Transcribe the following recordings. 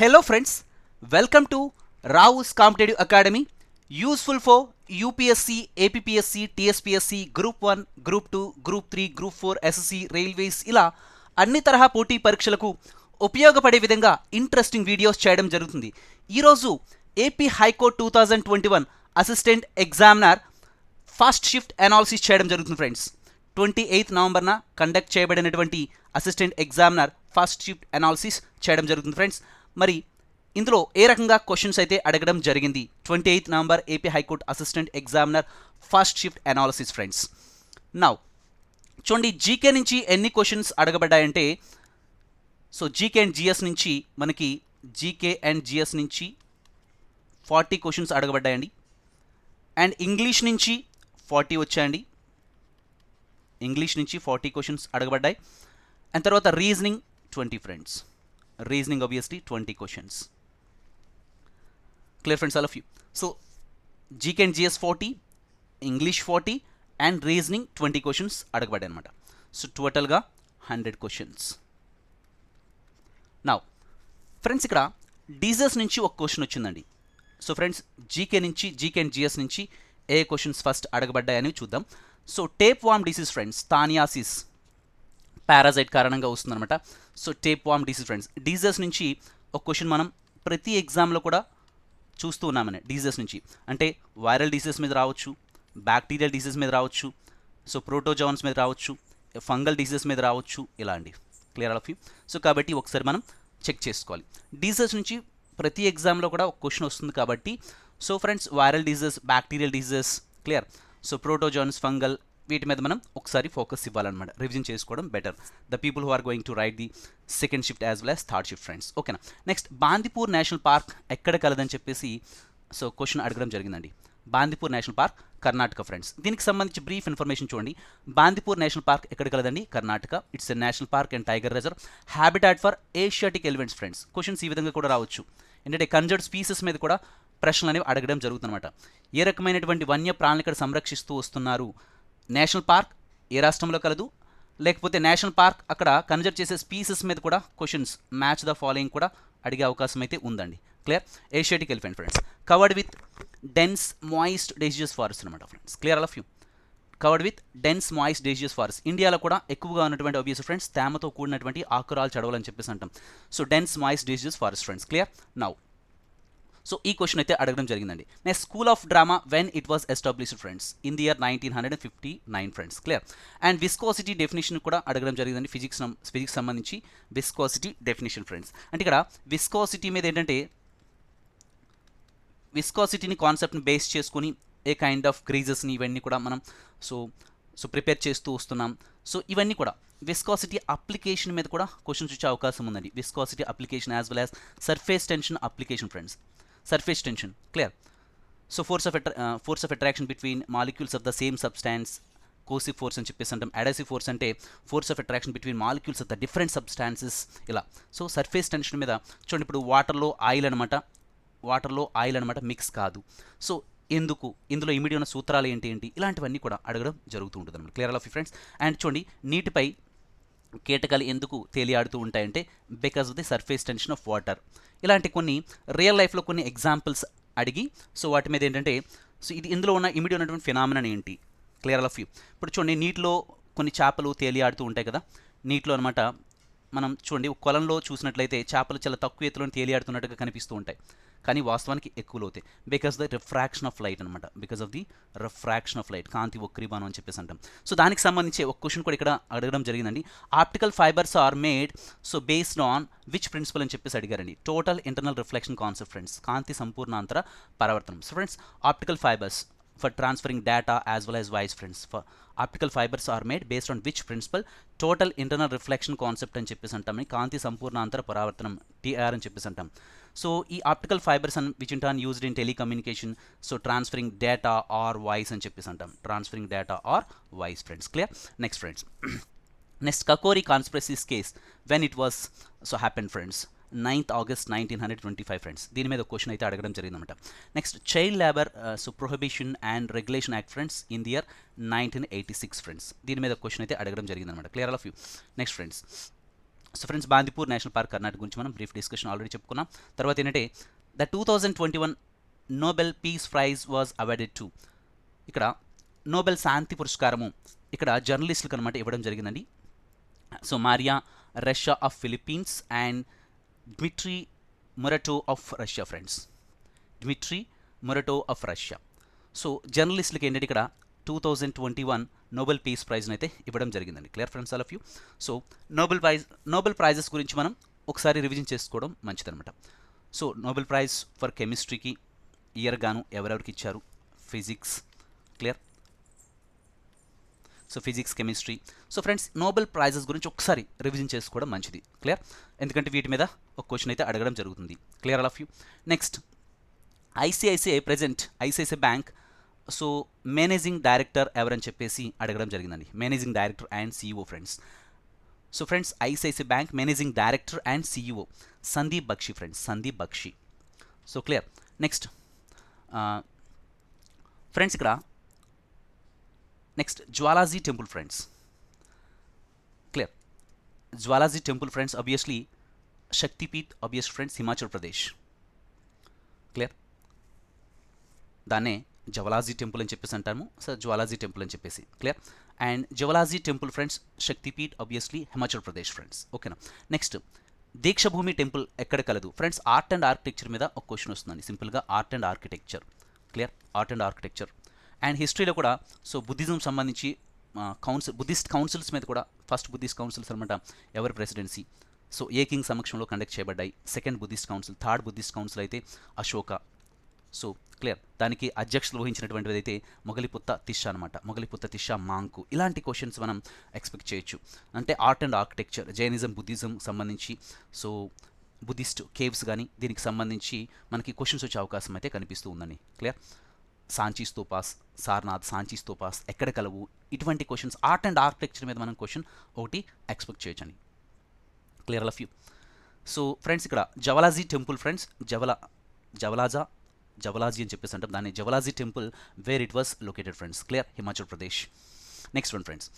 Hello friends, welcome to Rao's Competitive Academy, useful for UPSC, APPSC, TSPSC, Group 1, Group 2, Group 3, Group 4, SSC, railways ఇలా అన్ని తరహా పోటీ పరీక్షలకు ఉపయోగపడే విధంగా ఇంట్రెస్టింగ్ వీడియోస్ చేయడం జరుగుతుంది. ఈరోజు AP high court 2021 assistant examiner first shift analysis చేయడం జరుగుతుంది ఫ్రెండ్స్. 28 నవంబర్న కండక్ట్ చేయబడినటువంటి assistant examiner first shift analysis చేయడం జరుగుతుంది ఫ్రెండ్స్. మరి ఇందులో ఏ రకంగా క్వశ్చన్స్ అయితే అడగడం జరిగింది 28 November AP high court assistant examiner first shift analysis friends. Now చూడండి, జీకే నుంచి ఎన్ని క్వశ్చన్స్ అడగబడ్డాయంటే, సో జీకే అండ్ జిఎస్ నుంచి మనకి జీకే అండ్ జిఎస్ నుంచి 40 క్వశ్చన్స్ అడగబడ్డాయండి. అండ్ ఇంగ్లీష్ నుంచి 40 వచ్చాయండి. ఇంగ్లీష్ నుంచి 40 క్వశ్చన్స్ అడగబడ్డాయి. అండ్ తర్వాత reasoning 20 friends. Reasoning obviously 20 questions. Clear friends, all of you. So GK and GS 40, English 40 and reasoning 20 questions అడగబడ్డాయి అనమాట. సో టోటల్గా 100 క్వశ్చన్స్. నౌ ఫ్రెండ్స్, ఇక్కడ డీజెస్ నుంచి ఒక క్వశ్చన్ వచ్చిందండి. So friends, GK and GS నుంచి ఏ క్వశ్చన్స్ ఫస్ట్ అడగబడ్డాయని చూద్దాం. So tapeworm disease friends, taeniasis parasite కారణంగా వస్తుందన్నమాట. So tapeworm disease friends, diseases నుంచి ఒక క్వశ్చన్ మనం ప్రతి ఎగ్జామ్లో కూడా చూస్తూ ఉన్నామని. డీజెస్ నుంచి అంటే వైరల్ డిసీజ్ మీద రావచ్చు, బ్యాక్టీరియల్ డిసీజ్ మీద రావచ్చు, సో ప్రోటోజోన్స్ మీద రావచ్చు, ఫంగల్ డిసీజ్ మీద రావచ్చు, ఇలా అండి. Clear all of you. So కాబట్టి ఒకసారి మనం చెక్ చేసుకోవాలి. డీజెస్ నుంచి ప్రతి ఎగ్జామ్లో కూడా ఒక క్వశ్చన్ వస్తుంది కాబట్టి, so friends viral disease, bacterial disease, clear. So protozoans, fungal, వీటి మీద మనం ఒకసారి ఫోకస్ ఇవ్వాలన్నమాట. రివిజన్ చేసుకోవడం better. The people who are going to write the second shift as well as third shift friends. ఓకేనా. నెక్స్ట్, బాందీపూర్ నేషనల్ పార్క్ ఎక్కడ కలదని చెప్పేసి సో క్వశ్చన్ అడగడం జరిగిందండి. Bandipur national park Karnataka friends. దీనికి సంబంధించి బ్రీఫ్ ఇన్ఫర్మేషన్ చూడండి. బాందీపూర్ నేషనల్ పార్క్ ఎక్కడ కలదండి? Karnataka. It's a national park and tiger reserve, habitat for Asiatic elephants friends. Questions ఈ విధంగా కూడా రావచ్చు. ఏంటంటే కన్జర్వ్డ్ స్పీసెస్ మీద కూడా ప్రశ్నలు అనేవి అడగడం జరుగుతుందన్నమాట. ఏ రకమైనటువంటి వన్య ప్రాణులు ఇక్కడ సంరక్షిస్తూ వస్తున్నారు, నేషనల్ పార్క్ ఏ రాష్ట్రంలో కలదు, లేకపోతే నేషనల్ పార్క్ అక్కడ కన్జర్వ్ చేసే స్పీసెస్ మీద కూడా క్వశ్చన్స్ మ్యాచ్ ద ఫాలోయింగ్ కూడా అడిగే అవకాశం అయితే ఉందండి. Clear. Asiatic elephant friends, covered with dense moist deciduous forest అనమాట friends. Clear all of you. Covered with dense moist deciduous forest. ఇండియాలో కూడా ఎక్కువగా ఉన్నటువంటి ఆబ్వియస్ ఫ్రెండ్స్ తేమతో కూడినటువంటి ఆకురాలు చడవలు అని చెప్పేసి అంటాం. So dense moist deciduous forest friends. Clear. Now so ఈ క్వశ్చన్ అయితే అడగడం జరిగిందండి. Next, school of drama when it was established friends? In the year 1959 friends. Clear. And viscosity definition కూడా అడగడం జరిగిందండి. ఫిజిక్స్ సంబంధించి విస్కోసిటీ డెఫినేషన్ ఫ్రెండ్స్. అంటే ఇక్కడ విస్కోసిటీ మీద ఏంటంటే, విస్కోసిటీని కాన్సెప్ట్ని బేస్ చేసుకుని ఏ కైండ్ ఆఫ్ గ్రీజెస్ని ఇవన్నీ కూడా మనం సో ప్రిపేర్ చేస్తూ వస్తున్నాం. సో ఇవన్నీ కూడా విస్కాసిటీ అప్లికేషన్ మీద కూడా క్వశ్చన్స్ వచ్చే అవకాశం ఉందండి. Viscosity application as well as surface tension application friends. Surface tension, clear. So force of attraction between molecules of the same substance, కోసివ్ force అని చెప్పేసి అంటాం. అడాసివ్ ఫోర్స్ అంటే force of attraction between molecules of the different substances, ఇలా. So surface tension మీద చూడండి, ఇప్పుడు వాటర్లో oil అనమాట మిక్స్ కాదు. సో ఎందుకు, ఇందులో ఇమిడి ఉన్న సూత్రాలు ఏంటి, ఇలాంటివన్నీ కూడా అడగడం జరుగుతూ ఉంటుంది అనమాట. Clear all of you friends. And చూడండి, నీటిపై కీటకాలు ఎందుకు తేలియాడుతూ ఉంటాయంటే because of the surface tension of water. ఇలాంటి కొన్ని రియల్ లైఫ్లో కొన్ని ఎగ్జాంపుల్స్ అడిగి సో వాటి మీద ఏంటంటే, సో ఇది ఇందులో ఉన్న ఇమిడి ఉన్నటువంటి ఫినామినన్ ఏంటి. Clear all of you. ఇప్పుడు చూడండి, నీటిలో కొన్ని చేపలు తేలియాడుతూ ఉంటాయి కదా, నీటిలో అనమాట. మనం చూడండి, కొలంలో చూసినట్లయితే చేపలు చాలా తక్కువ ఎత్తులో తేలియాడుతున్నట్టుగా కనిపిస్తూ ఉంటాయి, కానీ వాస్తవానికి ఎక్కువలో అవుతాయి. Because the refraction of light అనమాట. Because of the refraction of light, కాంతి వక్రీభవనం అని చెప్పేసి అంటాం. సో దానికి సంబంధించి ఒక క్వశ్చన్ కూడా ఇక్కడ అడగడం జరిగిందండి. Optical fibres are made so based on which principle అని చెప్పేసి అడిగారండి. Total internal reflection concept friends. కాంతి సంపూర్ణాంతర పరావర్తనం. So friends, optical fibres for transferring data as well as voice friends. For optical fibers are made based on which principle? Total internal reflection concept అని చెప్పేసి అంటాం. కాంతి సంపూర్ణాంతర పరావర్తనం, టీఆర్ అని చెప్పేసి అంటాం. సో ఈ optical fibres and which in turn used in telecommunication, so transferring data or voice అని చెప్పేసి అంటాం. Transferring data or voice friends. Clear. Next friends, next Kakori conspiracies case when it was so happen friends? 9th August 1925 friends. దీని మీద question అయితే అడగడం జరిగిందన్నమాట. Next, child labour so prohibition and regulation act friends in the year 1986 friends. దీని మీద question అయితే అడగడం జరిగిందన్నమాట. Clear all of you. Next friends, so friends Bandipur national park Karnataka గురించి మనం బ్రీఫ్ డిస్కషన్ ఆల్రెడీ చెప్పుకున్నాం. తర్వాత ఏంటంటే the 2021 Nobel peace prize was awarded to, ఇక్కడ నోబెల్ శాంతి పురస్కారము ఇక్కడ జర్నలిస్టులకు అనమాట ఇవ్వడం జరిగిందండి. So Maria Ressa of Philippines and Dmitry Muratov of Russia friends, Dmitry Muratov of Russia. So జర్నలిస్టులకి ఏంటంటే ఇక్కడ 2021 నోబెల్ పీస్ ప్రైజ్ని అయితే ఇవ్వడం జరిగిందండి. Clear friends all of you. So Nobel prizes గురించి మనం ఒకసారి రివిజన్ చేసుకోవడం మంచిదన్నమాట. సో నోబెల్ ప్రైజ్ ఫర్ కెమిస్ట్రీకి ఇయర్ గాను ఎవరెవరికి ఇచ్చారు, physics, clear. So physics, chemistry. So friends Nobel prizes గురించి ఒకసారి రివిజన్ చేసుకోవడం మంచిది, క్లియర్. ఎందుకంటే వీటి మీద ఒక క్వశ్చన్ అయితే అడగడం జరుగుతుంది. Clear all of you. Next ICICI bank so managing director ఎవరని చెప్పేసి అడగడం జరిగిందండి. Managing director and CEO friends. So friends ICICI bank managing director and CEO Sandeep Bakshi friends, Sandeep Bakshi. So clear. Next friends ఇక్కడ next Jwalaji temple friends, clear. Jwalaji temple friends obviously Shaktipeeth obvious friends Himachal Pradesh, clear. దాన్నే Jwalaji temple అని చెప్పేసి అంటాము. So Jwalaji temple అని చెప్పేసి, clear. And Jwalaji temple friends Shaktipeeth obviously Himachal Pradesh friends, ఓకేనా. Next Deekshabhoomi temple ఎక్కడ కలదు ఫ్రెండ్స్. ఆర్ట్ అండ్ ఆర్కిటెక్చర్ మీద ఒక క్వశ్చన్ వస్తుందండి. సింపుల్గా art and architecture, clear. Art and architecture and హిస్టరీలో కూడా సో బుద్ధిజం సంబంధించి బుద్ధిస్ట్ కౌన్సిల్స్ మీద కూడా ఫస్ట్ బుద్ధిస్ట్ కౌన్సిల్స్ అనమాట ఎవరి ప్రెసిడెన్సీ. సో ఏ కింగ్ సమక్షంలో కండక్ట్ చేయబడ్డాయి. Second Buddhist council, third Buddhist council అయితే అశోక. So clear. దానికి అధ్యక్షులు వహించినటువంటిది అయితే మొగలిపుత్త తిషా అనమాట, మొగలిపుత్త తిషా మాంకు. ఇలాంటి క్వశ్చన్స్ మనం ఎక్స్పెక్ట్ చేయొచ్చు. అంటే art and architecture, Jainism, Buddhism సంబంధించి సో బుద్ధిస్ట్ కేవ్స్ కానీ దీనికి సంబంధించి మనకి క్వశ్చన్స్ వచ్చే అవకాశం అయితే కనిపిస్తూ ఉందండి, క్లియర్. సాంచీ స్తూపాస్, సార్నాథ్, సాంచీ స్తూపాస్ ఎక్కడ కలవు, ఇటువంటి క్వశ్చన్స్ ఆర్ట్ అండ్ ఆర్కిటెక్చర్ మీద మనం క్వశ్చన్ ఒకటి ఎక్స్పెక్ట్ చేయొచ్చండి. Clear all of you. So friends ఇక్కడ జవలాజీ టెంపుల్ ఫ్రెండ్స్, జవలాజీ అని చెప్పేసి అంటాం దాన్ని. Jwalaji temple where it was located friends, clear, Himachal Pradesh. Next one friends.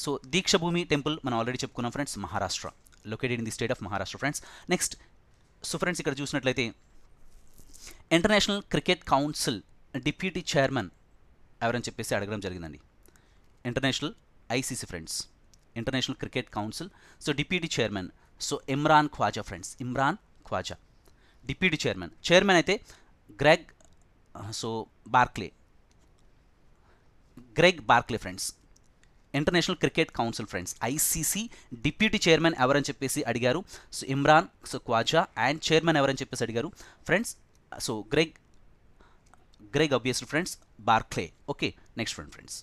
So Deekshabhoomi temple మనం ఆల్రెడీ చెప్పుకున్నాం friends, Maharashtra, located in the state of Maharashtra friends. Next so friends ఇక్కడ చూసినట్లయితే international cricket council deputy chairman ఎవరని చెప్పేసి అడగడం జరిగిందండి. International ICC friends, international cricket council. So deputy chairman so Imran Khawaja friends, Imran Khawaja deputy chairman అయితే Greg Barclay friends. International cricket council friends ICC deputy chairman ఎవరని చెప్పేసి అడిగారు. So Imran Khawaja and chairman ఎవరని చెప్పేసి అడిగారు friends. So Greg obviously friends Barclay, okay. Next one friends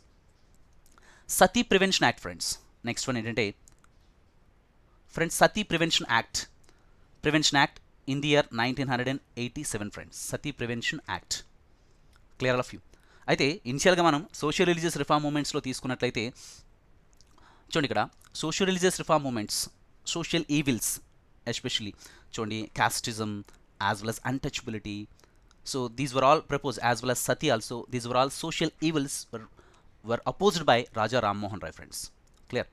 sati prevention act friends. Next one ఏంటంటే friends sati prevention act in the year 1987 friends, sati prevention act, clear all of you. అయితే ఇనిషియల్గా మనం social religious reform మూమెంట్స్లో తీసుకున్నట్లయితే చూడండి ఇక్కడ social religious reform moments, social evils especially చూడండి, casteism as well as untouchability. So these were all proposed as well as sati also. These were all social evils were opposed by Raja Ram Mohan Roy friends, clear.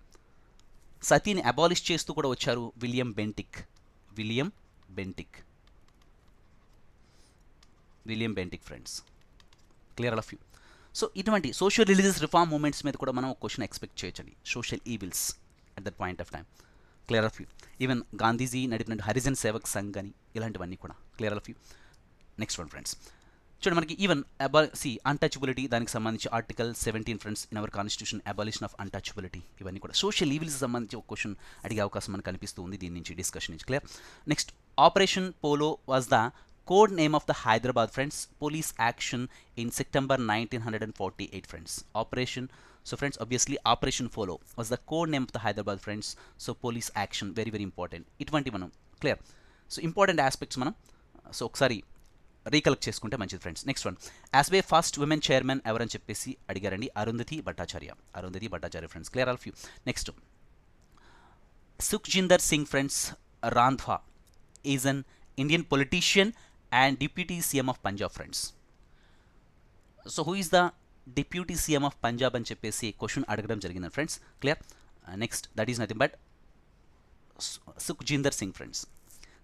సతీని abolish చేస్తూ కూడా వచ్చారు William Bentinck friends, clear all of you. So ఇటువంటి social religious reform movements మీద కూడా మనం ఒక question expect చేయొచ్చండి. Social evils at that point of time, clear of you. Even Gandhiji నడిపిన హరిజన్ సేవక్ సంఘ్ అని ఇలాంటివన్నీ కూడా clear of you. Next one friends చూడండి మనకి ఈవెన్ అన్టచబిలిటీ దానికి సంబంధించి article 17 friends in our constitution, abolition of untouchability, ఇవన్నీ కూడా సోషల్ ఈవిల్స్ సంబంధించి ఒక క్వశ్చన్ అడిగే అవకాశం మనకు కనిపిస్తూ ఉంది దీని నుంచి డిస్కషన్ నుంచి, clear. Next operation polo was the code name of the Hyderabad friends police action in September 1948 friends. Operation so friends obviously operation polo was the code name of the Hyderabad friends. So police action very very important. ఇటువంటి మనం clear. So important aspects మనం so ఒకసారి recollect చేసుకుంటే మంచిది friends. Next one SBI first women chairman ఎవరని చెప్పేసి అడిగారండి, Arundhati Bhattacharya friends, clear all of you. Next Sukhjinder Singh friends Randhawa is an Indian politician and deputy CM of Punjab friends. So who is the deputy CM of Punjab అని చెప్పేసి question అడగడం జరిగింది friends, clear. Next that is nothing but Sukhjinder Singh friends.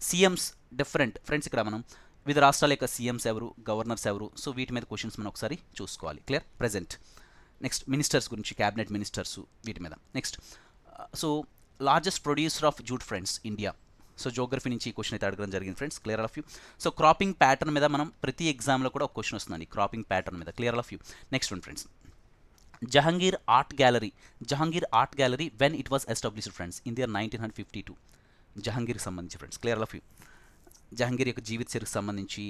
CMs different friends, ఇక్కడ మనం వివిధ రాష్ట్రాల యొక్క CMs ఎవరు, గవర్నర్స్ ఎవరు, సో వీటి మీద క్వశ్చన్స్ మనం ఒకసారి చూసుకోవాలి. క్లియర్. ప్రెజెంట్. నెక్స్ట్ మినిస్టర్స్ గురించి, క్యాబినెట్ మినిస్టర్స్ వీటి మీద. Next so largest producer of jute friends India. So geography నుంచి ఈ క్వశ్చన్ అయితే అడగడం జరిగింది friends. Clear of you. So cropping pattern మీద మనం ప్రతి ఎగ్జామ్లో కూడా ఒక క్వశ్చన్ వస్తుందండి, క్రాపింగ్ ప్యాటర్న్ మీద. Clear of you. Next one friends, Jahangir art gallery when it was established friends in the year 1952. జహంగీర్కి సంబంధించి friends. Clear of you. Jahangir యొక్క జీవిత చరిత్రకు సంబంధించి,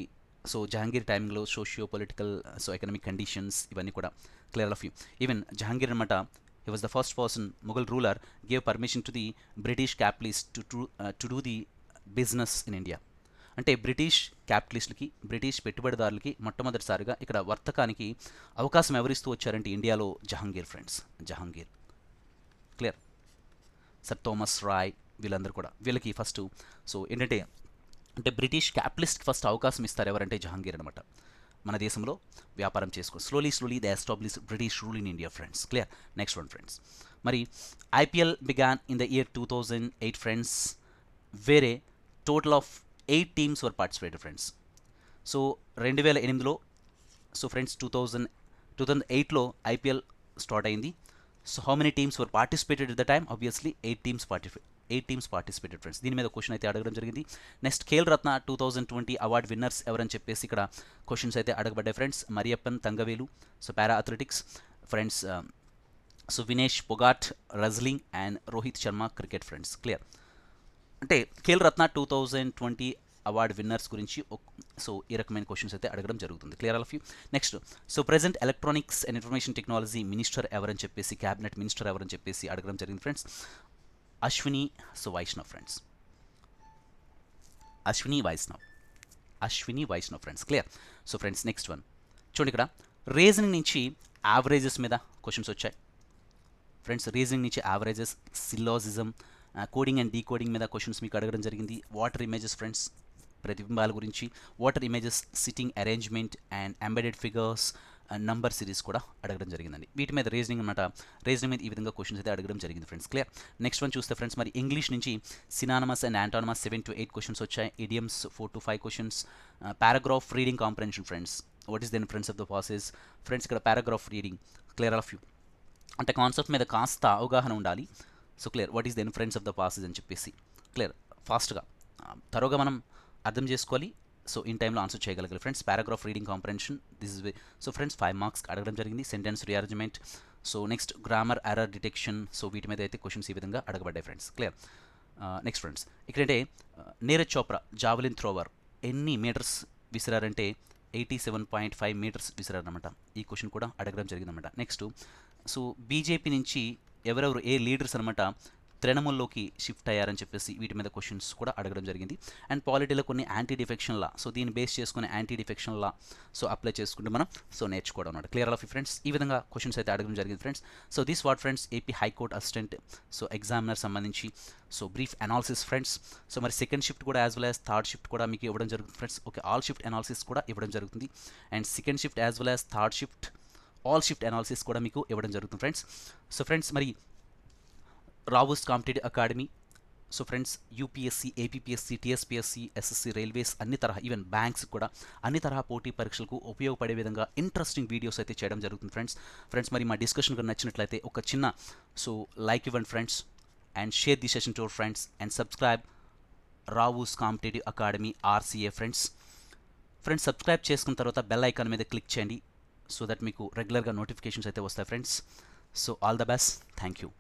సో జహంగీర్ టైంలో socio political, so economic conditions ఇవన్నీ కూడా. Clear of you. Even Jahangir అనమాట, he was the first person, Mughal ruler gave permission to the British capitalist to do the business in India. అంటే British క్యాపిటలిస్టులకి, బ్రిటిష్ పెట్టుబడిదారులకి మొట్టమొదటిసారిగా ఇక్కడ వర్తకానికి అవకాశం ఎవరిస్తూ వచ్చారంటే ఇండియాలో Jahangir friends. Jahangir. Clear. Sir Thomas Roe వీళ్ళందరూ కూడా, వీళ్ళకి ఫస్ట్ సో ఏంటంటే అంటే బ్రిటిష్ క్యాపిటలిస్ట్కి ఫస్ట్ అవకాశం ఇస్తారు ఎవరంటే జహంగీర్ అనమాట. మన దేశంలో వ్యాపారం చేసుకో slowly they establish British rule in India friends. Clear. Next one friends, మరి IPL began in the year 2008 friends, వేరే total of 8 teams were participated friends. So 2008లో, సో ఫ్రెండ్స్ 2008లో ఐపీఎల్ స్టార్ట్ అయింది. So how many teams were participated at the time? Obviously 8 teams participated friends. దీని మీద question అయితే అడగడం జరిగింది. Next Khel Ratna 2020 award winners ఎవరని చెప్పేసి ఇక్కడ క్వశ్చన్స్ అయితే అడగబడ్డాయి friends. Mariyappan Thangavelu, so para athletics friends. So Vinesh Phogat wrestling and Rohit Sharma cricket friends. Clear. అంటే ఖేల్ రత్న 2020 అవార్డ్ విన్నర్స్ గురించి సో ఈ రకమైన క్వశ్చన్స్ అయితే అడగడం జరుగుతుంది. Clear all of you. Next, so present electronics and information technology minister ఎవరని చెప్పేసి, క్యాబినెట్ మినిస్టర్ ఎవరని చెప్పేసి అడగడం జరిగింది friends. Ashwini Vaishnaw friends. Ashwini Vaishnaw friends. Clear. So friends next one చూడండి, ఇక్కడ రీజనింగ్ నుంచి యావరేజెస్ మీద క్వశ్చన్స్ వచ్చాయి ఫ్రెండ్స్. రీజనింగ్ నుంచి యావరేజెస్, సిల్లాజిజం, కోడింగ్ అండ్ డీకోడింగ్ మీద క్వశ్చన్స్ మీకు అడగడం జరిగింది. వాటర్ ఇమేజెస్ ఫ్రెండ్స్, ప్రతిబింబాల గురించి, water images, sitting arrangement and embedded figures, number series కూడా అడగడం జరిగిందండి. వీటి మీద రీజనింగ్ అనమాట. రీజనింగ్ మీద ఈ విధంగా క్వశ్చన్స్ అయితే అడగడం జరిగింది ఫ్రెండ్స్. క్లియర్. నెక్స్ట్ వన్ చూస్తే ఫ్రెండ్స్, మరి ఇంగ్లీష్ నుంచి synonyms and antonyms 7 to 8 questions వచ్చాయి. Idioms 4 to 5 questions. Paragraph reading comprehension friends. What is the influence of the passes friends? ఇక్కడ paragraph reading. Clear of you. అంటే concept మీద కాస్త అవగాహన ఉండాలి. So clear. What is the influence of the passes అని చెప్పేసి clear ఫాస్ట్గా తరోగా మనం అర్థం చేసుకోవాలి. సో ఇన్ టైంలో ఆన్సర్ చేయగలగాలి friends. Paragraph reading comprehension, this is so friends 5 marks అడగడం జరిగింది. Sentence rearrangement, so next grammar error detection, so వీటి మీద అయితే క్వశ్చన్స్ ఈ విధంగా అడగబడ్డాయి ఫ్రెండ్స్. క్లియర్. నెక్స్ట్ ఫ్రెండ్స్, ఇక్కడంటే నీరజ్ చోప్రా జావలిన్ థ్రోవర్ ఎన్ని మీటర్స్ విసిరారంటే 87.5 మీటర్స్ విసిరారనమాట. ఈ క్వశ్చన్ కూడా అడగడం జరిగిందన్నమాట. నెక్స్ట్, సో బీజేపీ నుంచి ఎవరెవరు ఏ లీడర్స్ అనమాట తృణమూల్లోకి షిఫ్ట్ అయ్యారని చెప్పేసి వీటి మీద క్వశ్చన్స్ కూడా అడగడం జరిగింది. అండ్ పాలిటీలో కొన్ని యాంటీ డిఫెక్షన్ లా, సో దీన్ని బేస్ చేసుకుని anti defection law so apply చేసుకుంటే మనం సో నేర్చుకోవడం అనమాట. Clear of friends. ఈ విధంగా క్వశ్చన్స్ అయితే అడగడం జరిగింది friends. So this what friends AP high court assistant so examiner సంబంధించి so brief analysis friends. So మరి సెకండ్ షిఫ్ట్ కూడా as well as third shift కూడా మీకు ఇవ్వడం జరుగుతుంది friends. Okay, all shift analysis కూడా ఇవ్వడం జరుగుతుంది. And second shift as well as third shift, all shift analysis కూడా మీకు ఇవ్వడం జరుగుతుంది ఫ్రెండ్స్. సో ఫ్రెండ్స్, మరి Rao's competitive academy, so friends UPSC, APPSC, TSPSC, SSC, railways అన్ని తరహా, ఈవెన్ బ్యాంక్స్ కూడా అన్ని తరహా పోటీ పరీక్షలకు ఉపయోగపడే విధంగా ఇంట్రెస్టింగ్ వీడియోస్ అయితే చేయడం జరుగుతుంది ఫ్రెండ్స్. మరి మా డిస్కషన్ కనుక నచ్చినట్లయితే ఒక చిన్న సో లైక్ ఇవ్వండి friends, and share the session to our friends, and subscribe Rao's competitive academy RCA friends. Subscribe చేసుకున్న తర్వాత బెల్ ఐకాన్ మీద క్లిక్ చేయండి, సో దట్ మీకు రెగ్యులర్గా నోటిఫికేషన్స్ అయితే వస్తాయి friends. So all the best, thank you.